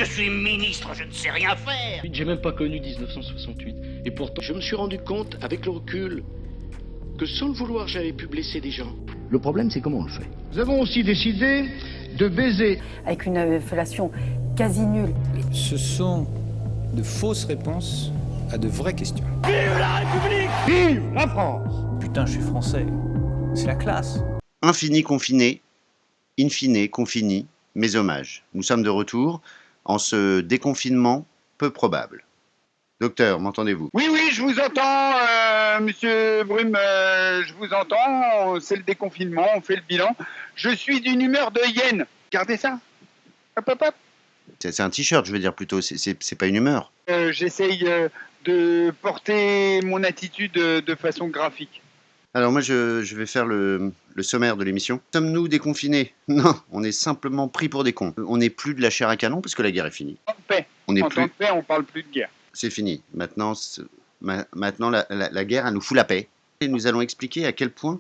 Je suis ministre, je ne sais rien faire. J'ai même pas connu 1968. Et pourtant, je me suis rendu compte, avec le recul, que sans le vouloir, j'avais pu blesser des gens. Le problème, c'est comment on le fait. Nous avons aussi décidé de baiser. Avec une fellation quasi nulle. Ce sont de fausses réponses à de vraies questions. Vive la République! Vive la France! Putain, je suis français. C'est la classe. Infini confiné, in fine confini, mes hommages. Nous sommes de retour en ce déconfinement peu probable. Docteur, m'entendez-vous? Oui, je vous entends, monsieur Brume, je vous entends, c'est le déconfinement, on fait le bilan. Je suis d'une humeur de hyène. Regardez ça. Hop, hop, hop. C'est un t-shirt, je veux dire plutôt, c'est pas une humeur. J'essaye de porter mon attitude de façon graphique. Alors moi, je vais faire le sommaire de l'émission. Sommes-nous déconfinés? Non, on est simplement pris pour des cons. On n'est plus de la chair à canon parce que la guerre est finie. En paix. On est en plus... temps de paix, on parle plus de guerre. C'est fini. Maintenant, la guerre, elle nous fout la paix. Et nous allons expliquer à quel point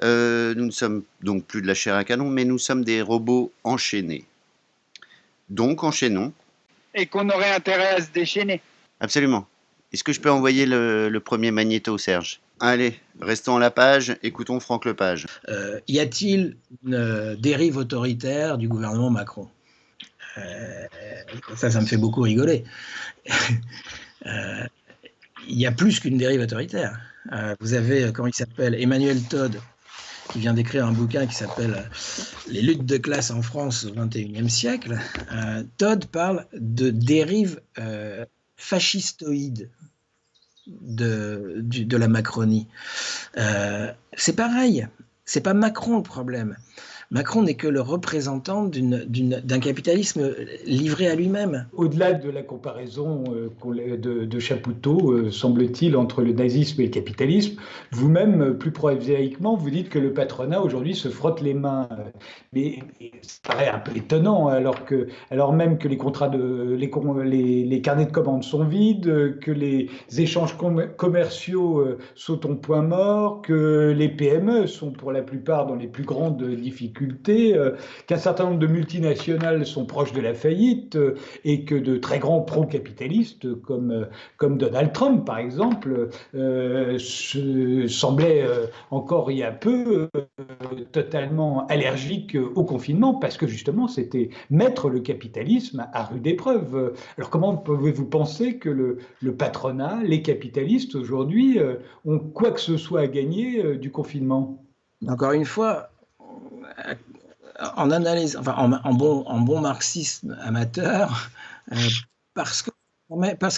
nous ne sommes donc plus de la chair à canon, mais nous sommes des robots enchaînés. Donc, enchaînons. Et qu'on aurait intérêt à se déchaîner. Absolument. Est-ce que je peux envoyer le premier magnéto, Serge? Allez, restons à la page, écoutons Franck Lepage. Y a-t-il une dérive autoritaire du gouvernement Macron? Ça me fait beaucoup rigoler. Il y a plus qu'une dérive autoritaire. Vous avez, comment il s'appelle, Emmanuel Todd, qui vient d'écrire un bouquin qui s'appelle « Les luttes de classe en France au XXIe siècle ». Todd parle de dérive fascistoïde de la Macronie. C'est pareil, c'est pas Macron le problème. Macron n'est que le représentant d'un capitalisme livré à lui-même. Au-delà de la comparaison de Chapoutot, semble-t-il, entre le nazisme et le capitalisme, vous-même, plus prosaïquement, vous dites que le patronat aujourd'hui se frotte les mains. Mais ça paraît un peu étonnant, alors même que les contrats les carnets de commandes sont vides, que les échanges commerciaux sont au point mort, que les PME sont pour la plupart dans les plus grandes difficultés, qu'un certain nombre de multinationales sont proches de la faillite et que de très grands pro-capitalistes comme Donald Trump, par exemple, semblaient encore il y a peu totalement allergiques au confinement parce que justement c'était mettre le capitalisme à rude épreuve. Alors comment pouvez-vous penser que le patronat, les capitalistes aujourd'hui ont quoi que ce soit à gagner du confinement? Encore une fois, en analyse, enfin en bon marxisme amateur, parce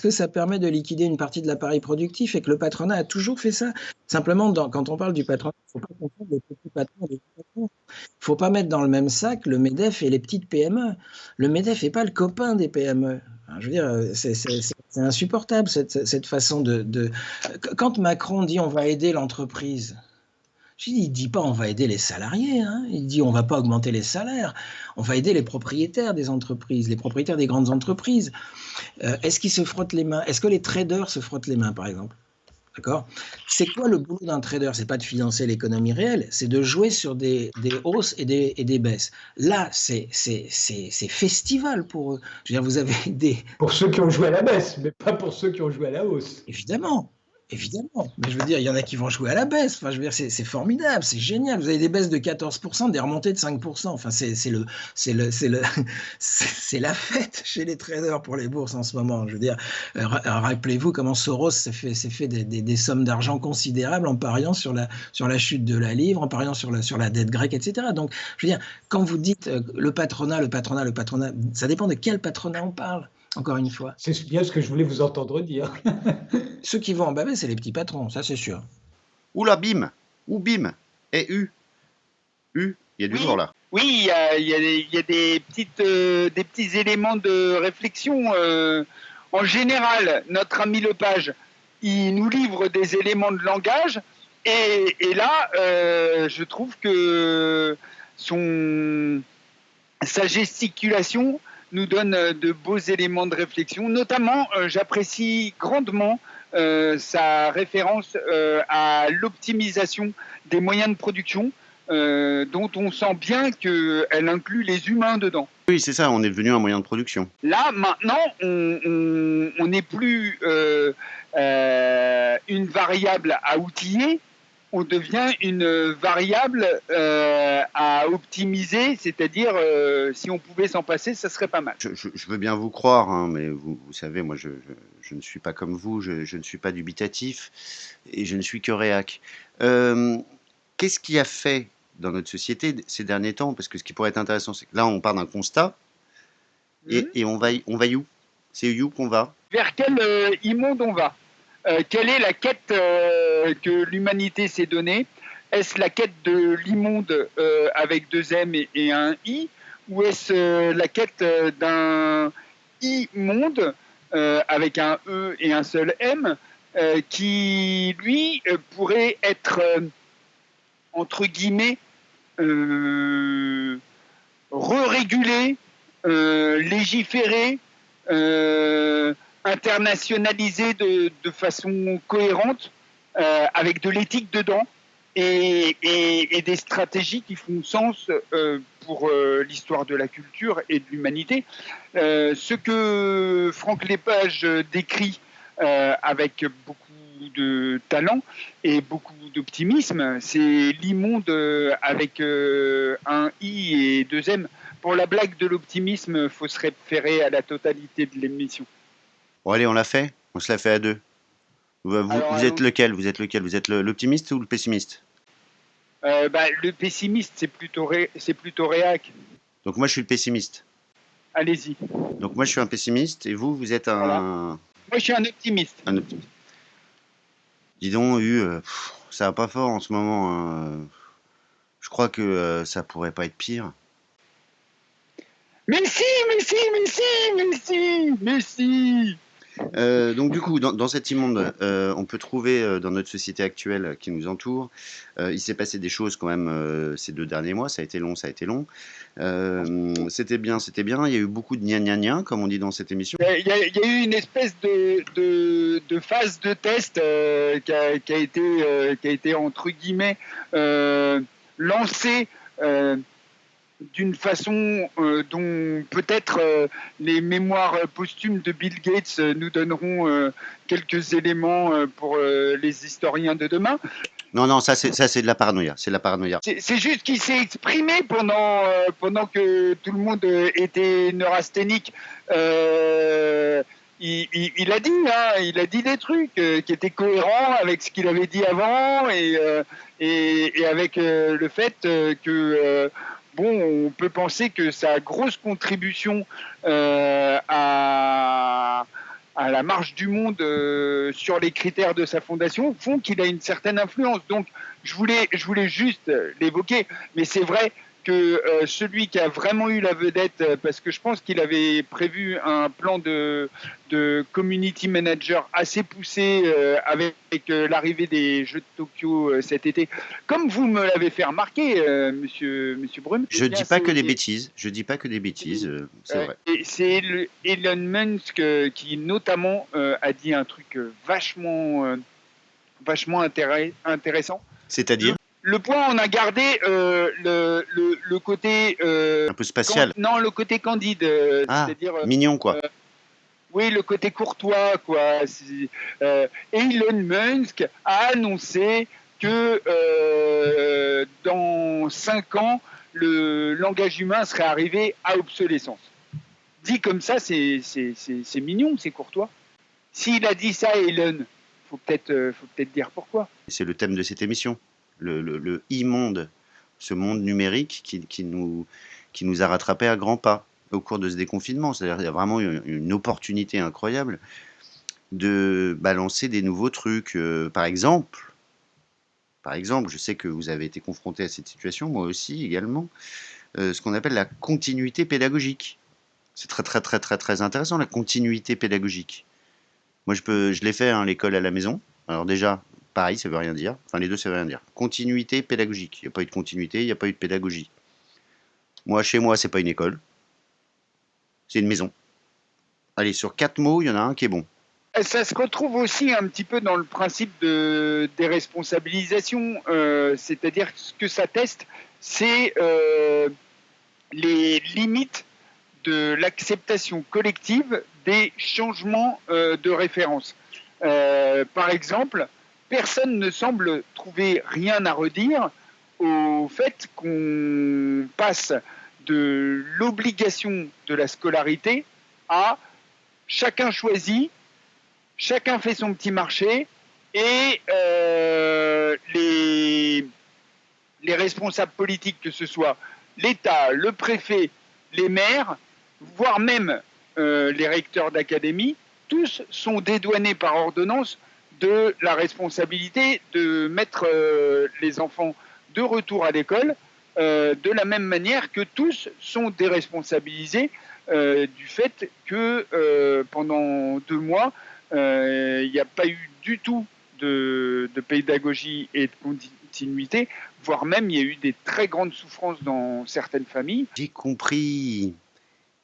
que ça permet de liquider une partie de l'appareil productif et que le patronat a toujours fait ça. Simplement, quand on parle du patronat, il ne faut pas confondre les petits patrons et les petits patrons. Il ne faut pas mettre dans le même sac le MEDEF et les petites PME. Le MEDEF n'est pas le copain des PME. Je veux dire, c'est insupportable cette façon de... Quand Macron dit on va aider l'entreprise, il ne dit pas on va aider les salariés, hein. Il dit on ne va pas augmenter les salaires, on va aider les propriétaires des entreprises, les propriétaires des grandes entreprises. Est-ce qu'ils se frottent les mains? Est-ce que les traders se frottent les mains, par exemple? D'accord? C'est quoi le boulot d'un trader? C'est pas de financer l'économie réelle, c'est de jouer sur des hausses et des baisses. Là, c'est festival pour eux. Je veux dire, vous avez des... Pour ceux qui ont joué à la baisse, mais pas pour ceux qui ont joué à la hausse. Évidemment. Mais je veux dire, il y en a qui vont jouer à la baisse. Enfin, je veux dire, c'est formidable, c'est génial. Vous avez des baisses de 14%, des remontées de 5%. Enfin, c'est la fête chez les traders pour les bourses en ce moment. Je veux dire, rappelez-vous comment Soros s'est fait des sommes d'argent considérables en pariant sur la chute de la livre, en pariant sur la dette grecque, etc. Donc, je veux dire, quand vous dites le patronat, ça dépend de quel patronat on parle. Encore une fois. C'est bien ce que je voulais vous entendre dire. Ceux qui vont en baver, c'est les petits patrons, ça c'est sûr. Oula, bim. Ou bim. Et U. Il y a du jour là. Oui, il y a des petits éléments de réflexion. En général, notre ami Lepage, il nous livre des éléments de langage. Et là, je trouve que sa gesticulation nous donne de beaux éléments de réflexion. Notamment, j'apprécie grandement sa référence à l'optimisation des moyens de production. dont on sent bien qu'elle inclut les humains dedans. Oui, c'est ça, on est devenu un moyen de production. Là, maintenant, on n'est plus une variable à outiller, on devient une variable à optimiser, c'est-à-dire si on pouvait s'en passer, ça serait pas mal. Je veux bien vous croire, hein, mais vous savez, moi je ne suis pas comme vous, je ne suis pas dubitatif et je ne suis que réac. Qu'est-ce qui a fait dans notre société ces derniers temps? Parce que ce qui pourrait être intéressant, c'est que là on part d'un constat et on va où? C'est où qu'on va? Vers quel immonde on va? Quelle est la quête que l'humanité s'est donnée? Est-ce la quête de l'immonde avec 2 M et un I? Ou est-ce la quête d'un immonde avec un E et un seul M qui, lui, pourrait être, entre guillemets, re-régulé, légiféré, internationalisé de façon cohérente, avec de l'éthique dedans et des stratégies qui font sens pour l'histoire de la culture et de l'humanité. Ce que Franck Lepage décrit avec beaucoup de talent et beaucoup d'optimisme, c'est l'immonde avec un I et 2 M. Pour la blague de l'optimisme, il faut se référer à la totalité de l'émission. Bon allez, on l'a fait? On se l'a fait à deux. Vous êtes lequel? Vous êtes lequel? Vous êtes l'optimiste ou le pessimiste? Le pessimiste, c'est plutôt réac. Donc moi je suis le pessimiste. Allez-y. Donc moi je suis un pessimiste et vous êtes un... Voilà. Moi je suis un optimiste. Un optimiste. Dis donc, ça va pas fort en ce moment. Hein. Je crois que ça pourrait pas être pire. Mais si, mais si, mais si, mais si, mais si. Donc du coup, dans cet immonde, on peut trouver dans notre société actuelle qui nous entoure, il s'est passé des choses quand même ces 2 derniers mois, ça a été long, c'était bien, il y a eu beaucoup de gna comme on dit dans cette émission. Il y a eu une espèce de phase de test qui a été entre guillemets lancée d'une façon dont peut-être les mémoires posthumes de Bill Gates nous donneront quelques éléments pour les historiens de demain. Non, ça c'est de la paranoïa. C'est de la paranoïa. C'est juste qu'il s'est exprimé pendant que tout le monde était neurasthénique. Il a dit des trucs qui étaient cohérents avec ce qu'il avait dit avant et avec le fait que on peut penser que sa grosse contribution à la marche du monde sur les critères de sa fondation font qu'il a une certaine influence. Donc, je voulais juste l'évoquer, mais c'est vrai que celui qui a vraiment eu la vedette, parce que je pense qu'il avait prévu un plan de community manager assez poussé avec l'arrivée des Jeux de Tokyo cet été, comme vous me l'avez fait remarquer, monsieur Brune. Je dis pas que des bêtises. C'est vrai. C'est Elon Musk qui notamment a dit un truc vachement intéressant. C'est-à-dire? Le point, on a gardé le côté... un peu spatial. Le côté candide. C'est-à-dire, mignon, quoi. Oui, le côté courtois, quoi. Elon Musk a annoncé que dans 5 ans, le langage humain serait arrivé à obsolescence. Dit comme ça, c'est mignon, c'est courtois. S'il a dit ça, Elon, faut peut-être dire pourquoi. C'est le thème de cette émission. Le e-monde, ce monde numérique qui nous a rattrapés à grands pas au cours de ce déconfinement. C'est-à-dire qu'il y a vraiment une opportunité incroyable de balancer des nouveaux trucs. Par exemple, je sais que vous avez été confronté à cette situation, moi aussi également, ce qu'on appelle la continuité pédagogique. C'est très très très très très intéressant, la continuité pédagogique. Moi je l'ai fait, l'école à la maison. Alors déjà, pareil, ça veut rien dire. Enfin, les deux, ça veut rien dire. Continuité pédagogique. Il n'y a pas eu de continuité, il n'y a pas eu de pédagogie. Moi, chez moi, c'est pas une école. C'est une maison. Allez, sur 4 mots, il y en a un qui est bon. Ça se retrouve aussi un petit peu dans le principe de déresponsabilisation, c'est-à-dire que ce que ça teste, c'est les limites de l'acceptation collective des changements de référence. Par exemple, personne ne semble trouver rien à redire au fait qu'on passe de l'obligation de la scolarité à chacun choisit, chacun fait son petit marché et les responsables politiques, que ce soit l'État, le préfet, les maires, voire même les recteurs d'académie, tous sont dédouanés par ordonnance de la responsabilité de mettre les enfants de retour à l'école, de la même manière que tous sont déresponsabilisés du fait que pendant 2 mois, il n'y a pas eu du tout de pédagogie et de continuité, voire même il y a eu des très grandes souffrances dans certaines familles. J'ai compris.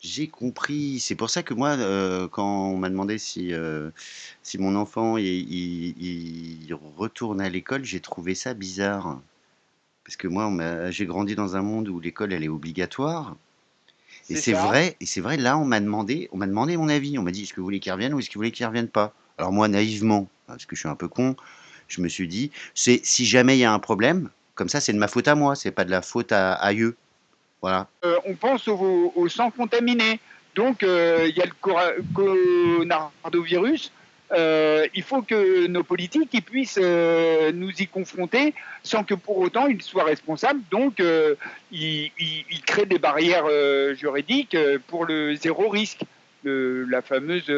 C'est pour ça que moi, quand on m'a demandé si mon enfant il retourne à l'école, j'ai trouvé ça bizarre. Parce que moi, j'ai grandi dans un monde où l'école, elle est obligatoire. Et c'est vrai, là, on m'a demandé mon avis. On m'a dit, est-ce que vous voulez qu'il revienne ou est-ce que vous voulez qu'il revienne pas? Alors moi, naïvement, parce que je suis un peu con, je me suis dit, si jamais il y a un problème, comme ça, c'est de ma faute à moi, c'est pas de la faute à eux. Voilà. On pense au sang contaminé. Donc, il y a le coronavirus. Il faut que nos politiques ils puissent nous y confronter sans que pour autant ils soient responsables. Donc, ils créent des barrières juridiques pour le zéro risque, la fameuse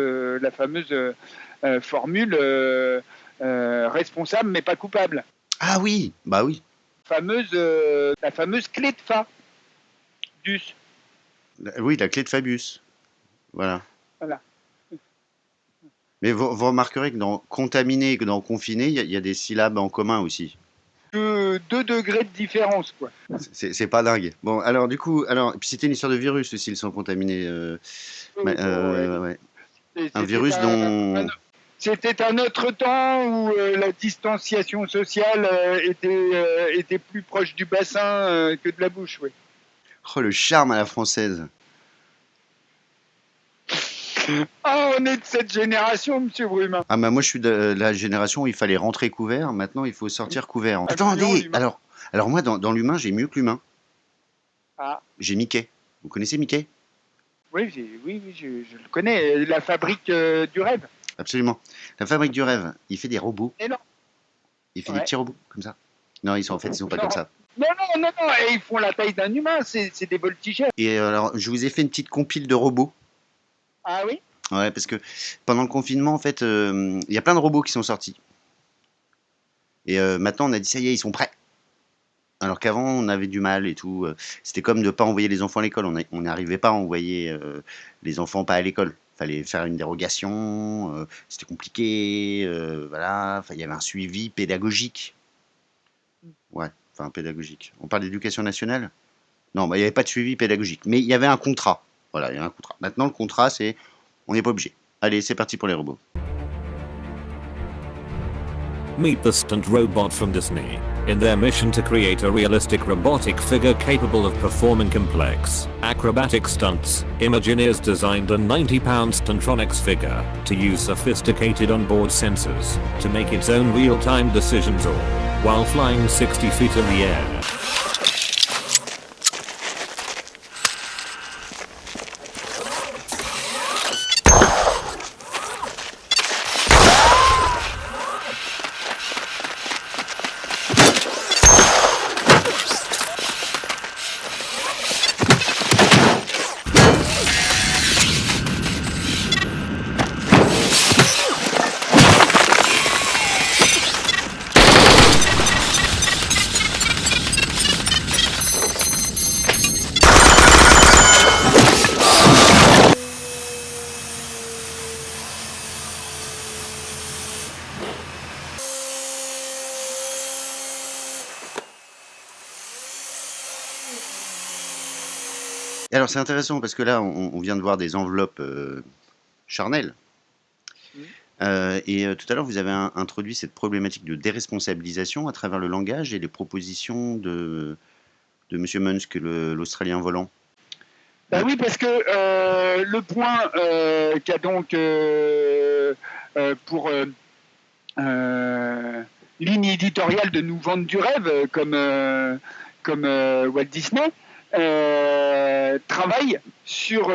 formule responsable mais pas coupable. Ah oui, bah oui. La fameuse clé de Fabius. Oui, la clé de Fabius. Voilà. Mais vous remarquerez que dans contaminé et que dans confiné, il y a des syllabes en commun aussi. 2 degrés de différence, quoi. C'est pas dingue. Bon, alors du coup, puis c'était une histoire de virus aussi, ils sont contaminés. Ouais. Un virus dont... C'était un autre temps où la distanciation sociale était plus proche du bassin que de la bouche, oui. Oh, le charme à la française. Ah, on est de cette génération, monsieur Brumin. Ah, bah moi je suis de la génération où il fallait rentrer couvert, maintenant il faut sortir couvert. Attendez, alors moi dans l'humain, j'ai mieux que l'humain. Ah. J'ai Mickey. Vous connaissez Mickey? Oui, je le connais. La fabrique du rêve. Absolument. La fabrique du rêve, il fait des robots. Et non. Il fait des petits robots, comme ça. Non, ils sont pas comme ça. Non, ils font la taille d'un humain, c'est des voltigeurs. Et alors, je vous ai fait une petite compile de robots. Ah oui? Ouais, parce que pendant le confinement, en fait, il y a plein de robots qui sont sortis. Et maintenant, on a dit, ça y est, ils sont prêts. Alors qu'avant, on avait du mal et tout. C'était comme de ne pas envoyer les enfants à l'école. On n'arrivait pas à envoyer les enfants pas à l'école. Il fallait faire une dérogation. C'était compliqué. Voilà. Enfin, il y avait un suivi pédagogique. Ouais, enfin pédagogique. On parle d'éducation nationale? Non, bah, il n'y avait pas de suivi pédagogique. Mais il y avait un contrat. Voilà, il y a un contrat. Maintenant, le contrat, c'est... On n'est pas obligé. Allez, c'est parti pour les robots. Meet the stunt robot from Disney. In their mission to create a realistic robotic figure capable of performing complex, acrobatic stunts, Imagineers designed a 90-pound Stuntronics figure to use sophisticated onboard sensors to make its own real-time decisions all while flying 60 feet in the air. Et alors c'est intéressant parce que là on vient de voir des enveloppes charnelles. Tout à l'heure, vous avez introduit cette problématique de déresponsabilisation à travers le langage et les propositions de M. Munsk, l'Australien volant. Ben oui, parce que le point qu'a donc pour ligne éditoriale de nous vendre du rêve, comme Walt Disney, travaille sur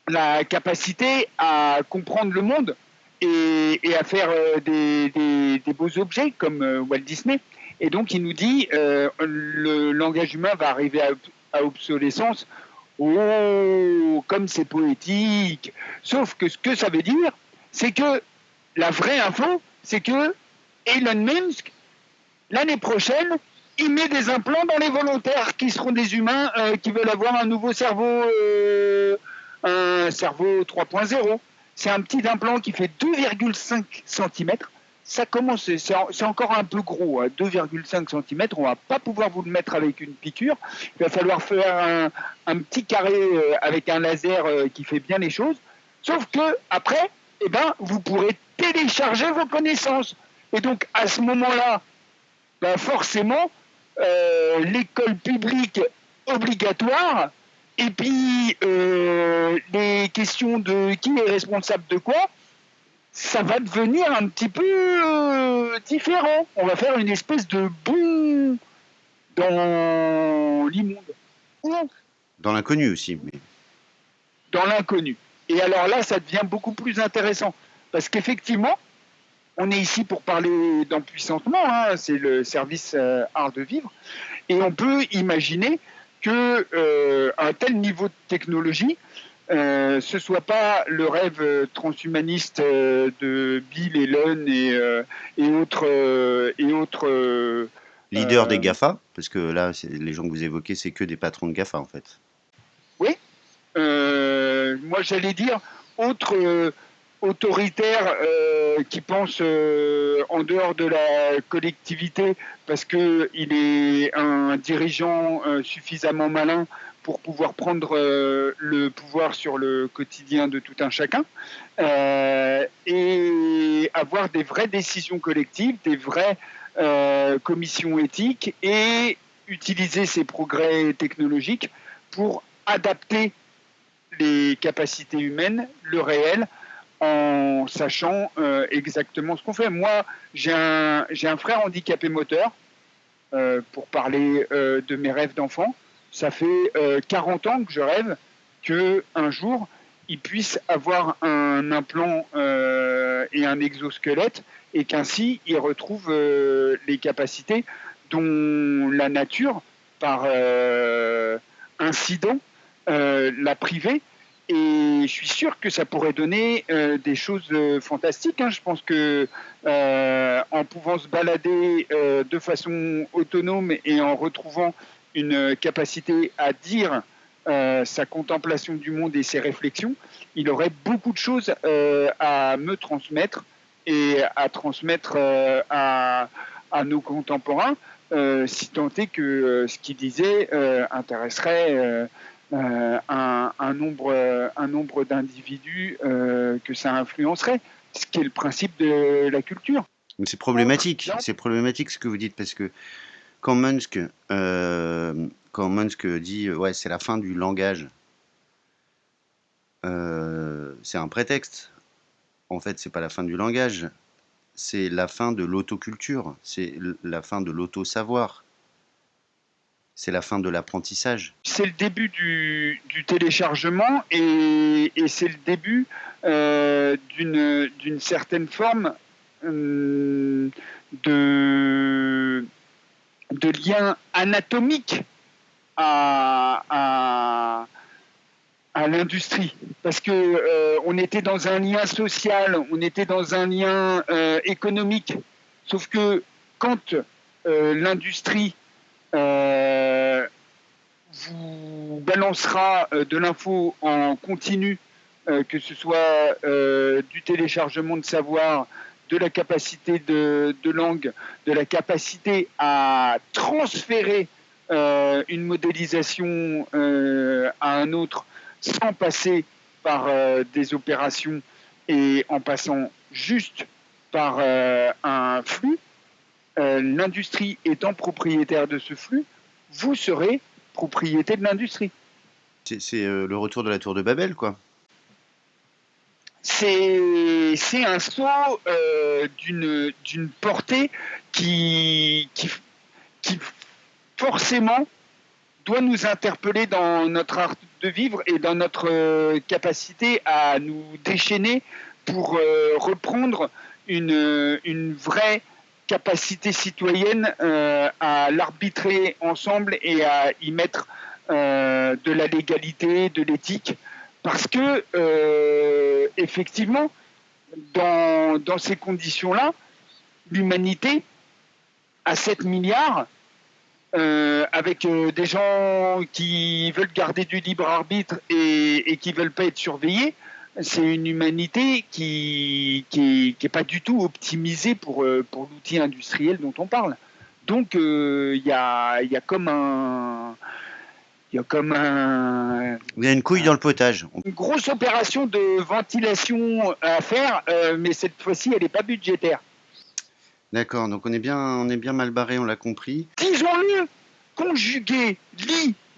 la capacité à comprendre le monde et à faire des beaux objets comme Walt Disney. Et donc il nous dit le langage humain va arriver à obsolescence. Oh, comme c'est poétique. Sauf que ce que ça veut dire, c'est que la vraie info, c'est que Elon Musk, l'année prochaine, il met des implants dans les volontaires qui seront des humains qui veulent avoir un nouveau cerveau, un cerveau 3.0. C'est un petit implant qui fait 2,5 cm. Ça commence, c'est encore un peu gros, à 2,5 cm. On va pas pouvoir vous le mettre avec une piqûre. Il va falloir faire un petit carré avec un laser qui fait bien les choses. Sauf que après, eh ben, vous pourrez télécharger vos connaissances. Et donc à ce moment-là, ben forcément, l'école publique obligatoire, et puis les questions de qui est responsable de quoi, ça va devenir un petit peu différent. On va faire une espèce de bond dans l'immonde. Dans l'inconnu aussi. Mais... Dans l'inconnu. Et alors là, ça devient beaucoup plus intéressant. Parce qu'effectivement, on est ici pour parler d'empuissantement, hein, c'est le service Art de Vivre, et on peut imaginer qu'un tel niveau de technologie, ce soit pas le rêve transhumaniste de Bill, Elon et autres leaders des GAFA, parce que là, les gens que vous évoquez, c'est que des patrons de GAFA en fait. Oui, moi j'allais dire autres autoritaires qui pensent en dehors de la collectivité parce qu'il est un dirigeant suffisamment malin pour pouvoir prendre le pouvoir sur le quotidien de tout un chacun et avoir des vraies décisions collectives, des vraies commissions éthiques et utiliser ces progrès technologiques pour adapter les capacités humaines, le réel, en sachant exactement ce qu'on fait. Moi, j'ai un frère handicapé moteur, pour parler de mes rêves d'enfant. Ça fait 40 ans que je rêve qu'un jour, il puisse avoir un implant et un exosquelette et qu'ainsi, il retrouve les capacités dont la nature, par incident, l'a privé. Et je suis sûr que ça pourrait donner des choses fantastiques. Hein. Je pense que en pouvant se balader de façon autonome et en retrouvant une capacité à dire sa contemplation du monde et ses réflexions, il aurait beaucoup de choses à me transmettre et à transmettre à nos contemporains, si tant est que ce qu'il disait intéresserait un nombre d'individus que ça influencerait, ce qui est le principe de la culture. C'est problématique ce que vous dites, parce que quand Munsk dit ouais, c'est la fin du langage, c'est un prétexte. En fait, c'est pas la fin du langage, c'est la fin de l'autoculture, c'est la fin de l'auto-savoir. C'est la fin de l'apprentissage. C'est le début du téléchargement et c'est le début d'une certaine forme de lien anatomique à l'industrie. Parce que on était dans un lien social, on était dans un lien économique. Sauf que quand l'industrie vous balancera de l'info en continu, que ce soit du téléchargement de savoir, de la capacité de langue, de la capacité à transférer une modélisation à un autre sans passer par des opérations Et en passant juste par un flux, l'industrie étant propriétaire de ce flux, vous serez propriété de l'industrie. C'est le retour de la tour de Babel, quoi. C'est un saut d'une portée qui forcément doit nous interpeller dans notre art de vivre et dans notre capacité à nous déchaîner pour reprendre une vraie capacité citoyenne à l'arbitrer ensemble et à y mettre de la légalité, de l'éthique, parce que effectivement, dans ces conditions-là, l'humanité à 7 milliards, avec des gens qui veulent garder du libre arbitre et qui veulent pas être surveillés, c'est une humanité qui est pas du tout optimisée pour l'outil industriel dont on parle. Donc il y a comme un il y a une couille dans le potage. Une grosse opération de ventilation à faire, mais cette fois-ci elle n'est pas budgétaire. D'accord, donc on est bien mal barré, on l'a compris. Disons-le, conjuguer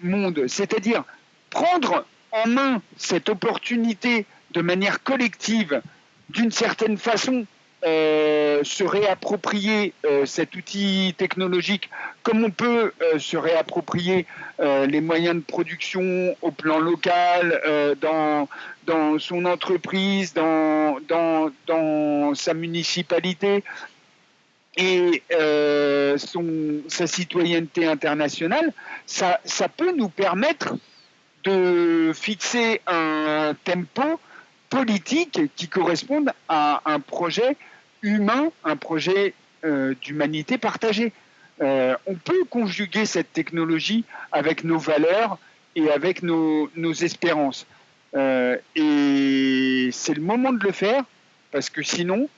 l'immonde, c'est-à-dire prendre en main cette opportunité de manière collective, d'une certaine façon, se réapproprier cet outil technologique, comme on peut se réapproprier les moyens de production au plan local, dans son entreprise, dans sa municipalité, et sa citoyenneté internationale, ça peut nous permettre de fixer un tempo politique qui corresponde à un projet humain, un projet d'humanité partagée. On peut conjuguer cette technologie avec nos valeurs et avec nos espérances. Et c'est le moment de le faire, parce que sinon,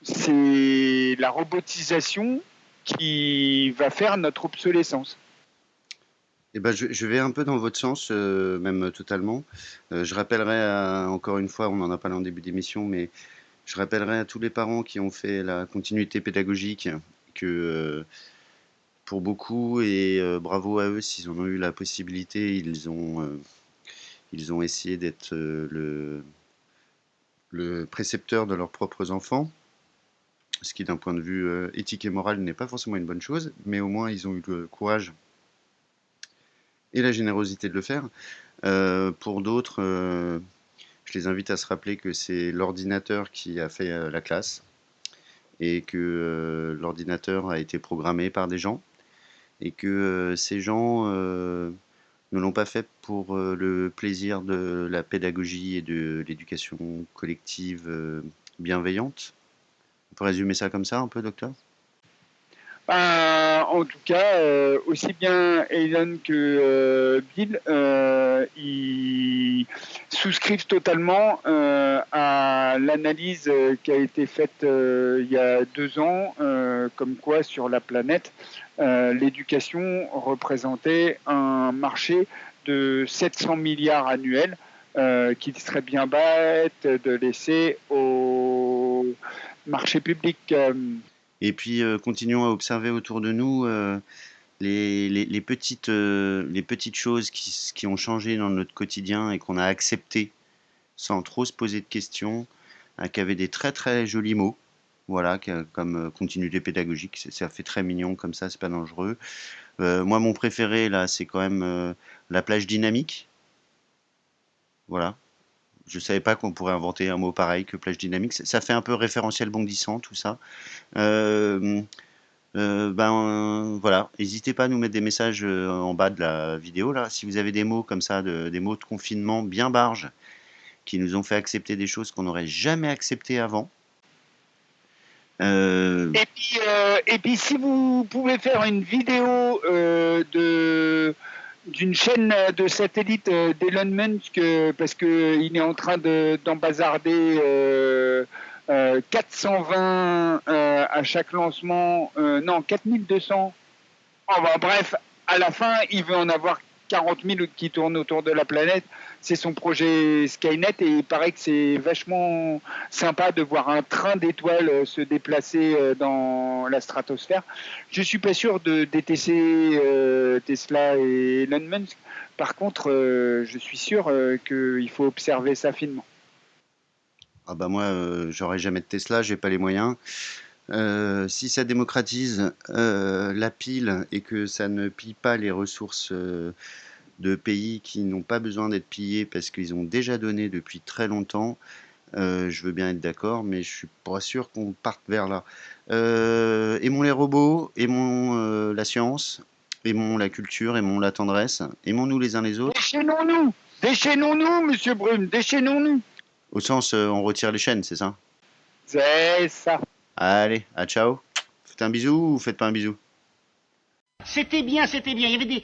c'est la robotisation qui va faire notre obsolescence. Eh ben, je vais un peu dans votre sens, même totalement. Je rappellerai, encore une fois, on en a parlé en début d'émission, mais je rappellerai à tous les parents qui ont fait la continuité pédagogique que pour beaucoup, et bravo à eux s'ils en ont eu la possibilité, ils ont essayé d'être le précepteur de leurs propres enfants, ce qui d'un point de vue éthique et moral n'est pas forcément une bonne chose, mais au moins ils ont eu le courage et la générosité de le faire. Pour d'autres, je les invite à se rappeler que c'est l'ordinateur qui a fait la classe, et que l'ordinateur a été programmé par des gens, et que ces gens ne l'ont pas fait pour le plaisir de la pédagogie et de l'éducation collective bienveillante. On peut résumer ça comme ça un peu, docteur ? En tout cas, aussi bien Elon que Bill, ils souscrivent totalement à l'analyse qui a été faite il y a 2 ans, comme quoi sur la planète, l'éducation représentait un marché de 700 milliards annuels, qu'il serait bien bête de laisser au marché public. Et puis, continuons à observer autour de nous les petites choses qui ont changé dans notre quotidien et qu'on a acceptées sans trop se poser de questions, qui avaient des très très jolis mots, voilà, comme continuité pédagogique. Ça fait très mignon comme ça, c'est pas dangereux. Moi, mon préféré, là, c'est quand même la plage dynamique. Voilà. Je ne savais pas qu'on pourrait inventer un mot pareil que plage dynamique. Ça fait un peu référentiel bondissant, tout ça. Voilà. N'hésitez pas à nous mettre des messages en bas de la vidéo, là. Si vous avez des mots comme ça, des mots de confinement bien barges, qui nous ont fait accepter des choses qu'on n'aurait jamais acceptées avant. Et puis, si vous pouvez faire une vidéo d'une chaîne de satellite d'Elon Musk, parce qu'il est en train d'en bazarder 420 à chaque lancement, non, 4200. Bref, à la fin, il veut en avoir 40 000 qui tournent autour de la planète. C'est son projet Skynet et il paraît que c'est vachement sympa de voir un train d'étoiles se déplacer dans la stratosphère. Je suis pas sûr de détester Tesla et Elon Musk. Par contre, je suis sûr qu'il faut observer ça finement. Ah bah moi, j'aurai jamais de Tesla, j'ai pas les moyens. Si ça démocratise la pile et que ça ne pille pas les ressources de pays qui n'ont pas besoin d'être pillés parce qu'ils ont déjà donné depuis très longtemps, je veux bien être d'accord, mais je suis pas sûr qu'on parte vers là. Aimons les robots, aimons la science, aimons la culture, aimons la tendresse, aimons-nous les uns les autres. Déchaînons-nous, monsieur Brune, déchaînons-nous. Au sens, on retire les chaînes, c'est ça? C'est ça. Allez, à ciao. Faites un bisou ou faites pas un bisou? C'était bien, c'était bien. Il y avait des...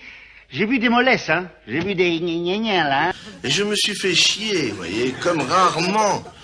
J'ai vu des mollesses, hein. J'ai vu des gna là. Et je me suis fait chier, vous voyez, comme rarement.